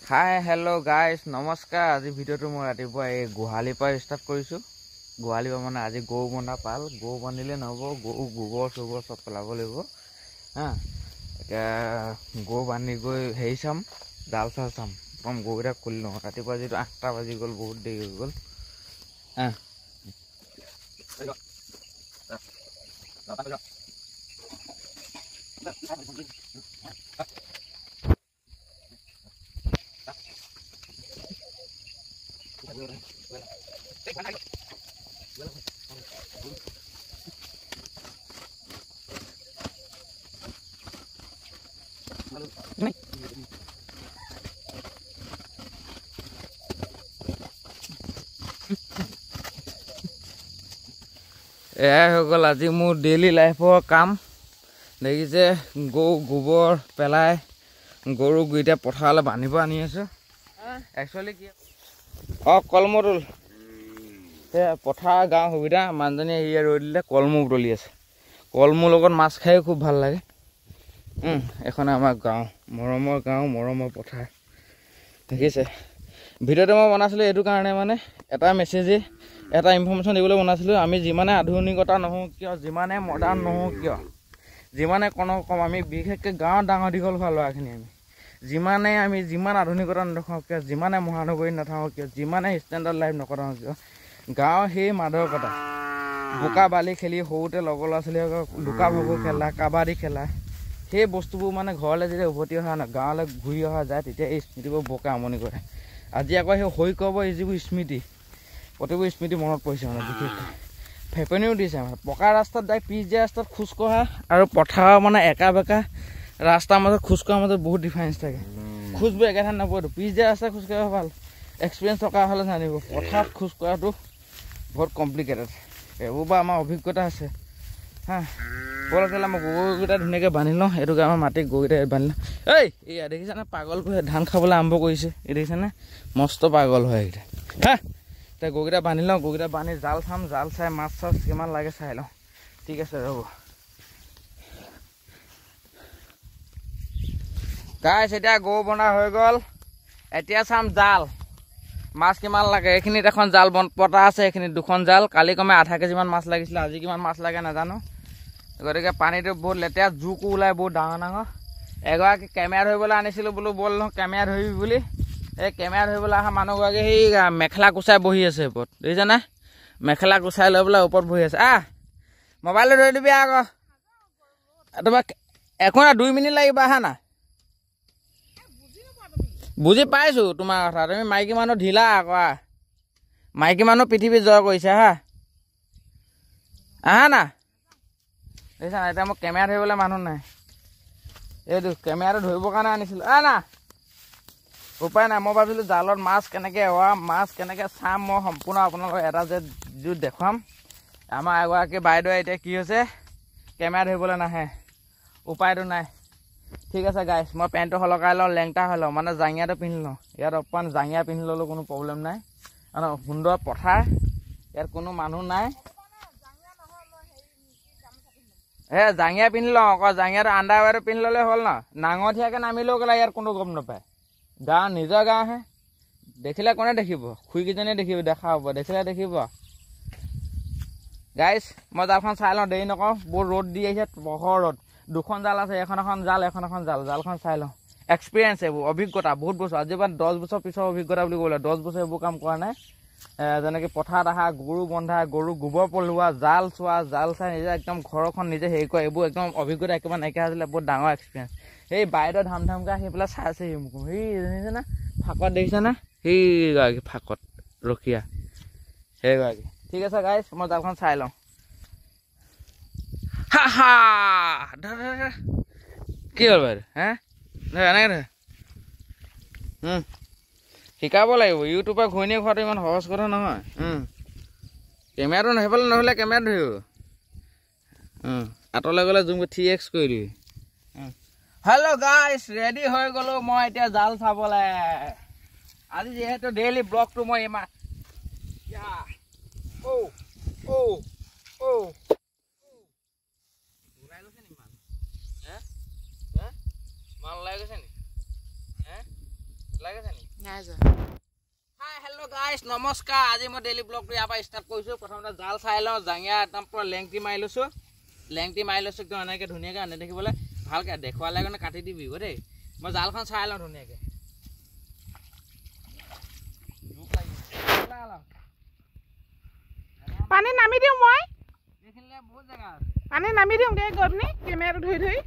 Hi hello' guys নমস্কাৰ। আজি ভিডিঅ'টো মই ৰাতিপুৱা এই গোহালিৰ পৰা ষ্টাৰ্ট কৰিছোঁ। গোহালিৰ পৰা মানে আজি গৰু বন্ধা পাল। গৰু বান্ধিলে নহ'ব, গৰু গোবৰ চোবৰ চব পেলাব লাগিব হা। এতিয়া গৰু বান্ধি গৈ হেৰি চাম, জাল চাল চাম। প্ৰথম গৰুকেইটা খুলি লওঁ। ৰাতিপুৱা যিটো 8টা বাজি গ'ল, বহুত দেৰি হৈ গ'ল হা। এয়াই হৈ গ'ল আজি মোৰ ডেইলি লাইফৰ কাম। দেখিছে গৰু গোবৰ পেলাই গৰু এতিয়া পথাৰলৈ বান্ধিব আনি আছোঁ। একচুৱেলি কি কলমৌতল সেয়া পথাৰ গাঁৱৰ সুবিধা। মানুহজনীয়ে হেৰিয়া ৰৈ দিলে, কলমৌ বুটলি আছে। কলমৌৰ লগত মাছ খায়ো খুব ভাল লাগে। এখন আমাৰ গাঁও, মৰমৰ গাঁও, মৰমৰ পথাৰ। দেখিছে ভিডিঅ'টো মই বনাইছিলোঁ এইটো কাৰণে, মানে এটা মেছেজেই এটা ইনফৰ্মেশ্যন দিবলৈ বনাইছিলোঁ। আমি যিমানে আধুনিকতা নহওঁ কিয়, যিমানে মডাৰ্ণ নহওঁ কিয়, যিমানে কম আমি বিশেষকৈ গাঁৱত ডাঙৰ দীঘল হোৱা ল'ৰাখিনি আমি যিমান আধুনিকতা নেদেখাওঁ কিয়, যিমানে মহানগৰীত নাথাকোঁ কিয়, যিমানে ষ্টেণ্ডাৰ্ড লাইফ নকটাওঁ কিয়, গাঁৱৰ সেই মাদকতা, বোকা বালি খেলি সৰুতে লগৰ ল'ৰা ছোৱালীসকলক লুকা ভাকু খেলা, কাবাডী খেলা, সেই বস্তুবোৰ মানে ঘৰলৈ যেতিয়া উভতি অহা নাই, গাঁৱলৈ ঘূৰি অহা যায়, তেতিয়া এই স্মৃতিবোৰ বৰকৈ আমনি কৰে। আজি আকৌ সেই শৈশৱৰ যিবোৰ স্মৃতি, প্ৰতিবোৰ স্মৃতি মনত পৰিছে মানে বিশেষকৈ ফেপনিও দিছে। মানে পকা ৰাস্তাত যাই পিছ দিয়া ৰাস্তাত খোজকঢ়া আৰু পথাৰৰ মানে একা বেকা ৰাস্তাৰ মাজত খোজকঢ়াৰ মাজত বহুত ডিফাৰেঞ্চ থাকে। খোজবোৰ একেঠাইত নপৰেতো। পিছ দিয়া ৰাস্তাত খোজকঢ়া ভাল, এক্সপিৰিয়েঞ্চ থকা হ'লে জানিব। পথাৰত খোজকঢ়াটো বহুত কমপ্লিকেটেড। এইবোৰ বা আমাৰ অভিজ্ঞতা আছে হা। ব'ল আছিলে মই গৰুকেইটা ধুনীয়াকৈ বান্ধি লওঁ। এইটোকে আমাৰ মাটি গৰুকেইটা বান্ধি লওঁ। এইয়া দেখিছানে পাগলবোৰে ধান খাবলৈ আৰম্ভ কৰিছে। এই দেখিছানে মস্ত পাগল হয় এইকেইটা হা। এতিয়া গৰুকেইটা বান্ধি লওঁ। গৰুকেইটা বান্ধি জাল চাম, জাল চাই মাছ চাছ কিমান লাগে চাই লওঁ। ঠিক আছে ৰ'ব গাইছ। এতিয়া গৰু বন্ধা হৈ গ'ল। এতিয়া চাম জাল, মাছ কিমান লাগে। এইখিনিত এখন জাল পতা আছে, এইখিনিত দুখন জাল। কালি কমে আধা কেজিমান মাছ লাগিছিলে, আজি কিমান মাছ লাগে নাজানো। গতিকে পানীটো বহুত লেতেৰা, জোকো ওলাই বহুত ডাঙৰ ডাঙৰ। এগৰাকী কেমেৰা ধৰিবলৈ আনিছিলোঁ, বোলো ব'ল নহয় কেমেৰা ধৰিবি বুলি। এই কেমেৰা ধৰিবলৈ অহা মানুহগৰাকী সেই মেখেলা কোচাই বহি আছে ওপৰত, দেখিছানে? মেখেলা কোচাই লৈ পেলাই ওপৰত বহি আছে। মোবাইলটো ধৰি দিবি আকৌ। তোমাক একো না 2 মিনিট লাগিব, আহা না। বুজি পাইছোঁ তোমাৰ কথা, তুমি মাইকী মানুহ ঢিলা আকৌ। মাইকী মানুহ পৃথিৱী জয় কৰিছে হা, আহা না। দেখিছা এতিয়া মোক কেমেৰা ধৰিবলৈ মানুহ নাই। এইটো কেমেৰাটো ধৰিবৰ কাৰণে আনিছিলোঁ। না উপায় নাই। মই ভাবিছিলোঁ জালত মাছ কেনেকৈ এৱাম, মাছ কেনেকৈ চাম, মই সম্পূৰ্ণ আপোনালোকক এটা যে দেখুৱাম। আমাৰ এগৰাকী বাইদেৱে এতিয়া কি হৈছে, কেমেৰা ধৰিবলৈ নাহে, উপায়টো নাই। ঠিক আছে গাইছ, মই পেণ্টটো সলকাই লওঁ, লেংটা হৈ লওঁ, মানে জাঙিয়াটো পিন্ধি লওঁ। ইয়াত অকণমান জাঙিয়া পিন্ধি ল'লেও কোনো প্ৰব্লেম নাই। সুন্দৰ পথাৰ, ইয়াত কোনো মানুহ নাই। জাঙিয়া পিন্ধি লওঁ আকৌ। জাঙিয়াটো আণ্ডাৰৱেৰটো পিন্ধি ল'লে হ'ল ন। নাঙঠিয়াকৈ নামিলেও গ'লে ইয়াত কোনো গম নাপায়। গাঁও নিজৰ গাঁওহে, দেখিলে কোনে দেখিব? খুৰীকেইজনীয়ে দেখিব, দেখা হ'ব, দেখিলে দেখিব। গাইছ মই জালখন চাই লওঁ, দেৰি নকওঁ। বহুত ৰ'দ দি আহিছে, প্ৰখৰ ৰ'দ। দুখন জাল আছে, এখন জাল, এখন জাল। জালখন চাই লওঁ। এক্সপিৰিয়েঞ্চ এইবোৰ, অভিজ্ঞতা বহুত বছৰ, আজি পৰা 10 বছৰ পিছৰ অভিজ্ঞতা বুলি ক'লে। 10 বছৰ এইবোৰ কাম কৰা নাই। যেনেকৈ পথাৰত আহা, গৰু বন্ধা, গৰু গোবৰ পেলোৱা, জাল চোৱা, জাল চাই নিজে একদম ঘৰখন নিজে হেৰি কৰা, এইবোৰ একদম অভিজ্ঞতা একেবাৰে নাইকিয়া হৈছিলে। বহুত ডাঙৰ এক্সপিৰিয়েঞ্চ। সেই বাইদেউ ধামকৈ আহি পেলাই চাই আছেহি মোক। সেই দেখিছেনে ফাকত, দেখিছেনে সেইগৰাকী ফাকত ৰখীয়া সেইগৰাকী। ঠিক আছে গাইছ, মই জালখন চাই লওঁ। কি হ'ল বাইদেউ এনেকৈ শিকাব লাগিব। ইউটিউবৰ ঘৈণীয়েক হোৱাটো ইমান সহজ কথা নহয়। কেমেৰাটো সেইফালে নহ'লে কেমেৰা ধৰিব। আঁতৰলৈ গ'লে জুম 3x কৰি দিবি। হেল্ল' গাইছ, ৰেডি হৈ গ'লো মই এতিয়া জাল চাবলৈ। আজি যিহেতু ডেইলি ব্লগটো মই ইমান ওলাই গৈছে নেকি মাল? মাল ওলাই গৈছে নেকি? লাগিছে নি নাই যোৱা হাই হেল্ল' গাইছ নমস্কাৰ আজি মই ডেইলি ব্লগটো ইয়াৰ পৰা ষ্টাৰ্ট কৰিছোঁ প্ৰথমতে জাল চাই লওঁ জাঙিয়া একদম পুৰা লেংটি মাৰি লৈছোঁ একদম এনেকৈ ধুনীয়াকৈ আনি দেখিবলৈ ভালকৈ দেখুৱালে কাৰণে কাটি দিবি দেই মই জালখন চাই লওঁ ধুনীয়াকৈ পানী নামি দিওঁ মই এইখিনিলে বহুত জেগা আছে পানী নামি দিওঁ গৈ পিনি কেমেৰাটো ধৰি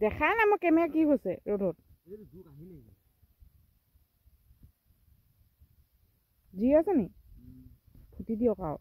দেখাই নাই মই কেমেৰা কি হৈছে ৰ'দত যি আছে নি ফুটি দিয়ক আৰু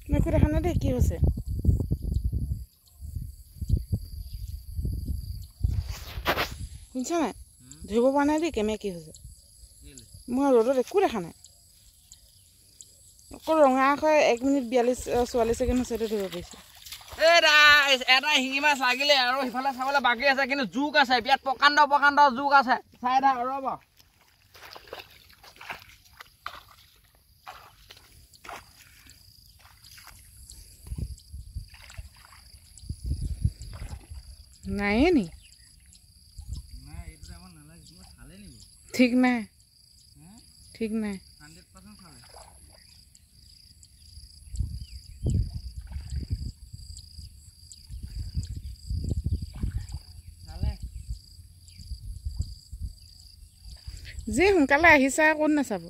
মই একো দেখা নাই দেই কি হৈছে শুনিছা নাই ধৰিব পৰা নাই দেই কেমেৰা কি হৈছে মই ৰ'দত একো দেখা নাই অকল ৰঙা আখৰ 1 মিনিট 42-44 ছেকেণ্ড হৈছে ধৰিব পাৰিছোঁ এটা শিঙি মাছ লাগিলে আৰু সিফালে চাবলৈ বাকী আছে কিন্তু জোক আছে বিয়াত প্ৰকাণ্ড জোক আছে চাই দা ৰ'ব নাইয়ে নি ঠিক নাই যি সোনকালে আহিছে ক'ত নাচাব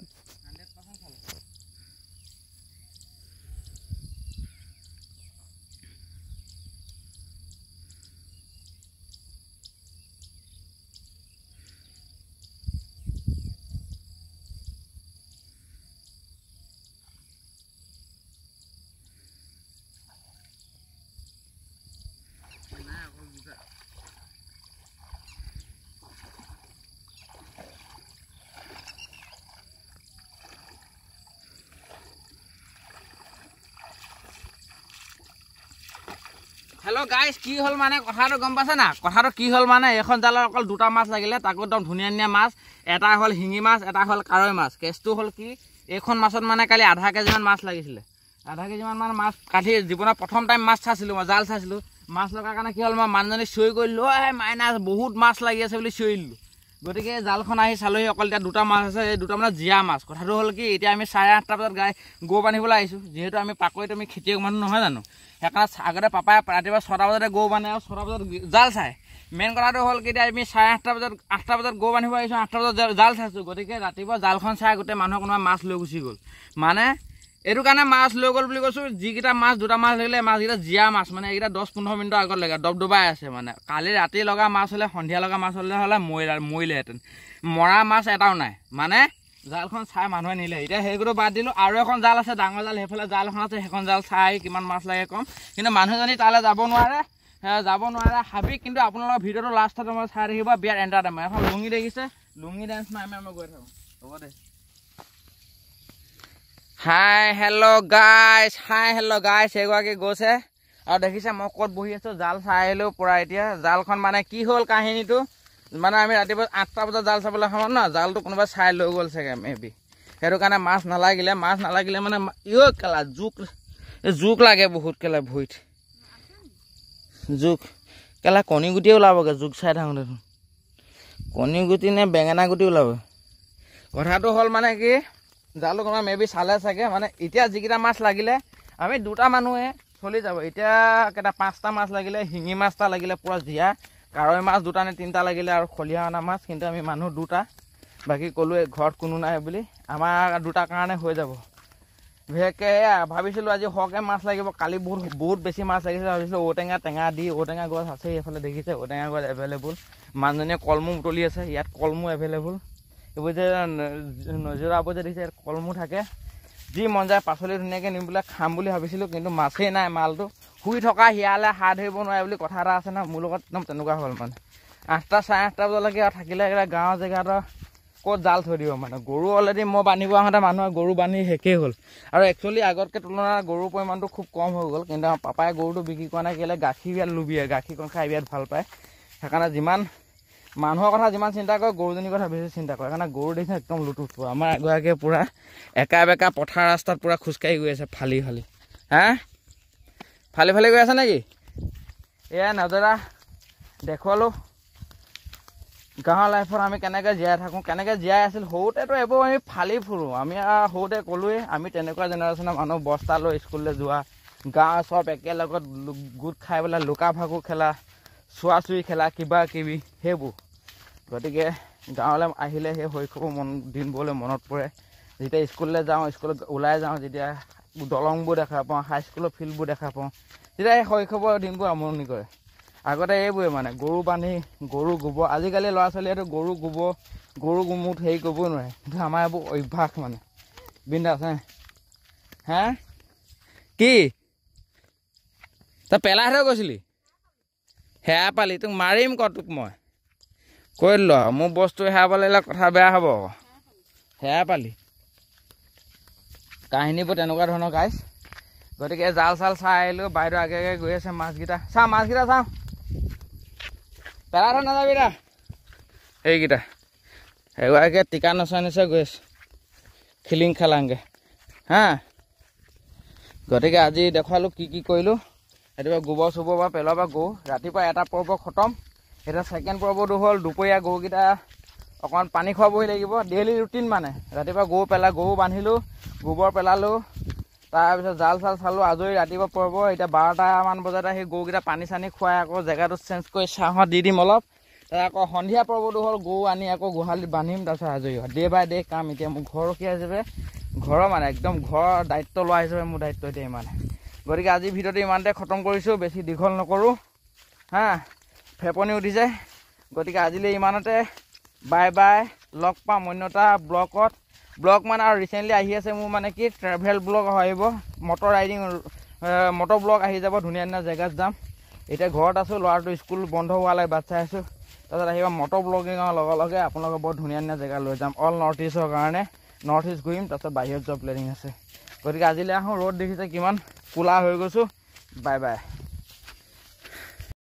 হেল্ল' গাইছ কি হ'ল মানে কথাটো গম পাইছে না কথাটো কি হ'ল মানে এখন জালত অকল 2টা মাছ লাগিলে তাকো একদম ধুনীয়া মাছ এটা হ'ল শিঙি মাছ এটা হ'ল কাৰৈ মাছ কেছটো হ'ল কি এইখন মাছত মানে কালি আধা কেজিমান মাছ লাগিছিলে আধা কেজিমান মানে মাছ কালি জীৱনত প্ৰথম টাইম মাছ চাইছিলোঁ মই জাল চাইছিলোঁ মাছ লগাৰ কাৰণে কি হ'ল মই মানুহজনীক চিঞৰি কৰিলোঁ মাইনাছ বহুত মাছ লাগি আছে বুলি চিঞৰি দিলোঁ গতিকে জালখন আহি চালোহি অকল এতিয়া 2টা মাছ আছে এই 2টা মানে জীয়া মাছ কথাটো হ'ল কি এতিয়া আমি 8:30টা বজাত গৰু বান্ধিবলৈ আহিছোঁ যিহেতু আমি পাকৈত আমি খেতিয়ক মানুহ নহয় জানো সেইকাৰণে আগতে পাপাই ৰাতিপুৱা 6টা বজাতে গৰু বান্ধে আৰু 6টা বজাত জাল চায় মেইন কথাটো হ'ল কি এতিয়া আমি 8:30টা বজাত 8টা বজাত গৰু বান্ধিব আহিছোঁ 8টা বজাত জাল চাইছোঁ গতিকে ৰাতিপুৱা জালখন চাই গোটেই মানুহে কোনোবা মাছ লৈ গুচি গ'ল মানে এইটো কাৰণে মাছ লৈ গ'ল বুলি কৈছোঁ যিকেইটা মাছ 2টা মাছ লাগিলে মাছকেইটা জীয়া মাছ মানে এইকেইটা 10-15 মিনিটৰ আগত লাগে দবদবাই আছে মানে কালি ৰাতি লগা মাছ হ'লে সন্ধিয়া লগা মাছ হ'লে মৰিলেহেঁতেন মৰা মাছ এটাও নাই মানে জালখন চাই মানুহে নিলে এতিয়া সেইগুলো বাদ দিলোঁ আৰু এখন জাল আছে ডাঙৰ জাল সেইফালে জাল এখন আছে সেইখন জাল চাই কিমান মাছ লাগে কম কিন্তু মানুহজনী তালৈ যাব নোৱাৰে হাবি কিন্তু আপোনালোকৰ ভিডিঅ'টো লাষ্টত মই চাই থাকিব বিয়াত এণ্টাৰটেইনমেণ্ট এখন লুঙি দেখিছে লুঙি ডেন্স মাৰি মই গৈ থাকোঁ হ'ব দে হাই হেল্ল' গাইছ এগৰাকী গৈছে আৰু দেখিছে মই ক'ত বহি আছোঁ জাল চাই আহিলোঁ পূৰা এতিয়া জালখন মানে কি হ'ল কাহিনীটো মানে আমি ৰাতিপুৱা 8টা বজাত জাল চাবলৈ সময়ত ন জালটো কোনোবাই চাই লৈ গ'ল চাগে মেবি সেইটো কাৰণে মাছ নালাগিলে মানে কেলা জোক লাগে বহুত কেলা ভৰিত জোক কেলা কণী গুটিয়ে ওলাবগৈ জোক চাই থাকোঁতে কণী গুটি নে বেঙেনা গুটি ওলাব কথাটো হ'ল মানে কি জালটো কোনোবা মেবি চালে চাগে মানে এতিয়া যিকেইটা মাছ লাগিলে আমি 2টা মানুহে চলি যাব এতিয়া কেইটা 5টা মাছ লাগিলে শিঙি মাছ এটা লাগিলে পূৰা জীয়া কাৰৈ মাছ 2টা নে 3টা লাগিলে আৰু খলিহা অনা মাছ কিন্তু আমি মানুহ 2টা বাকী ক'লোৱে ঘৰত কোনো নাই বুলি আমাৰ 2টাৰ কাৰণে হৈ যাব বিশেষকৈ ভাবিছিলোঁ আজি সৰহকৈ মাছ লাগিব কালি বহুত বেছি মাছ লাগিছিলে ভাবিছিলোঁ টেঙা গছ আছে এইফালে দেখিছে ঔটেঙা গছ এভেইলেবল মানুহজনীয়ে কলমৌ বুটলি আছে ইয়াত কলমৌ এভেইলেবল এইবোৰ যে নজৰাবোৰ যে দেখিছে কলমৌ থাকে যি মন যায় পাচলি ধুনীয়াকৈ নিবলৈ খাম বুলি ভাবিছিলোঁ কিন্তু মাছেই নাই মালটো শুই থকা শিয়ালে হাত ধৰিব নোৱাৰে বুলি কথা এটা আছে ন মোৰ লগত একদম তেনেকুৱা হ'ল মানে 8টা 8:30 বজালৈকে আৰু থাকিলে গাঁৱৰ জেগাত ক'ত জাল থৈ দিব মানে গৰু অলৰেডি মই বান্ধিব আহোঁতে মানুহে গৰু বান্ধি শেষেই হ'ল আৰু একচুৱেলি আগতকৈ তুলনাত গৰুৰ পৰিমাণটো খুব কম হৈ গ'ল কিন্তু আমাৰ পাপাই গৰুটো বিক্ৰী কৰা নাই কেলৈ গাখীৰ বিয়াত লুবিয়ে গাখীৰকণ খাই বিয়াত ভাল পায় সেইকাৰণে মানুহৰ কথা যিমান চিন্তা কৰে গৰুজনীৰ কথা বেছি চিন্তা কৰে কাৰণে গৰু দেখিছে একদম লুটুত পোৱা আমাৰ এগৰাকীয়ে পূৰা একা বেকা পথাৰ ৰাস্তাত পূৰা খোজকাঢ়ি গৈ আছে ফালি ফালি ফালি ফালি গৈ আছে নেকি এয়া নজৰা দেখুৱালোঁ গাঁৱৰ লাইফত আমি কেনেকৈ জীয়াই থাকোঁ কেনেকৈ জীয়াই আছিল সৰুতেতো এইবোৰ আমি ফালি ফুৰোঁ আমি সৰুতে ক'লোৱেই আমি তেনেকুৱা জেনেৰেশ্যনৰ মানুহ বস্তা লৈ স্কুললৈ যোৱা গাঁৱৰ চব একেলগত গোট খাই পেলাই লুকা ভাকু খেলা চোৱা চুই খেলা কিবা কিবি সেইবোৰ গতিকে গাঁৱলৈ আহিলে সেই শৈশৱৰ দিনবোৰলৈ মনত পৰে যেতিয়া স্কুললৈ যাওঁ স্কুলত ওলাই যাওঁ যেতিয়া দলংবোৰ দেখা পাওঁ হাইস্কুলৰ ফিল্ডবোৰ দেখা পাওঁ তেতিয়া সেই শৈশৱৰ দিনবোৰ আমনি কৰে আগতে এইবোৰে মানে গৰু বান্ধি গৰু গোবৰ আজিকালি ল'ৰা ছোৱালীয়েতো গৰু গুমুত হেৰি কৰিবই নোৱাৰে কিন্তু আমাৰ এইবোৰ অভ্যাস মানে বিন্দাছ কি তই পেলাই থৈ গৈছিলি হেৰা পালি তোক মাৰিম ক তোক মই কৈ দিলোঁ আৰু মোৰ বস্তু হেৰা পালিলে কথা বেয়া হ'ব হেৰা পালি কাহিনীবোৰ তেনেকুৱা ধৰণৰ গাইছ গতিকে জাল চাল চাই আহিলোঁ বাইদেউ আগে আগে গৈ আছে মাছকেইটা চাওঁ পেলাই থৈ নাযাবি দা সেইকেইটা এগৰাকীয়ে টিকা নচা নিচা গৈ আছে খিলিং খালাংগে গতিকে আজি দেখুৱালোঁ কি কৰিলোঁ ৰাতিপুৱা গোবৰ চোবৰ বা পেলোৱা বা গৰু ৰাতিপুৱা এটা পৰ্ব খতম এতিয়া ছেকেণ্ড পৰ্বটো হ'ল দুপৰীয়া গৰুকেইটা অকণমান পানী খুৱাবহি লাগিব ডেইলি ৰুটিন মানে ৰাতিপুৱা গৰু বান্ধিলোঁ গোবৰ পেলালোঁ তাৰপিছত জাল চাল চালোঁ আজৰি ৰাতিপুৱা পৰ্ব এতিয়া 12টামান বজাত আহি গৰুকেইটা পানী চানী খুৱাই আকৌ জেগাটো চেঞ্জ কৰি চাহত দি দিম অলপ তাৰ আকৌ সন্ধিয়া পৰ্বটো হ'ল গৰু আনি আকৌ গোহালিত বান্ধিম তাৰপিছত আজৰি হয় ডে বাই ডে কাম এতিয়া মোৰ ঘৰ ৰখীয়া হিচাপে ঘৰৰ মানে একদম ঘৰৰ দায়িত্ব লোৱা হিচাপে মোৰ দায়িত্ব এতিয়া ইমানে গতিকে আজি ভিডিঅ'টো ইমানতে খতম কৰিছোঁ বেছি দীঘল নকৰোঁ ফেপনি উঠিছে গতিকে আজিলৈ ইমানতে বাই বাই লগ পাম অন্যতা ব্লগ মানে আৰু ৰিচেণ্টলি আহি আছে মোৰ মানে কি ট্ৰেভেল ব্লগ আহিব মটৰ ব্লগ আহি যাব ধুনীয়া ধুনীয়া জেগাত যাম এতিয়া ঘৰত আছোঁ ল'ৰাটো স্কুল বন্ধ হোৱালৈ বাট চাই আছোঁ তাৰপিছত আহিব মটৰ ব্লগিঙৰ লগে লগে আপোনালোকক বৰ ধুনীয়া ধুনীয়া জেগা লৈ যাম অল নৰ্থ ইষ্টৰ কাৰণে নৰ্থ ইষ্ট ঘূৰিম তাৰপিছত বাহিৰত যোৱা প্লেনিং আছে গতিকে আজিলৈ আহোঁ ৰ'দ দেখিছে কিমান ক'লা হৈ গৈছোঁ বাই বাই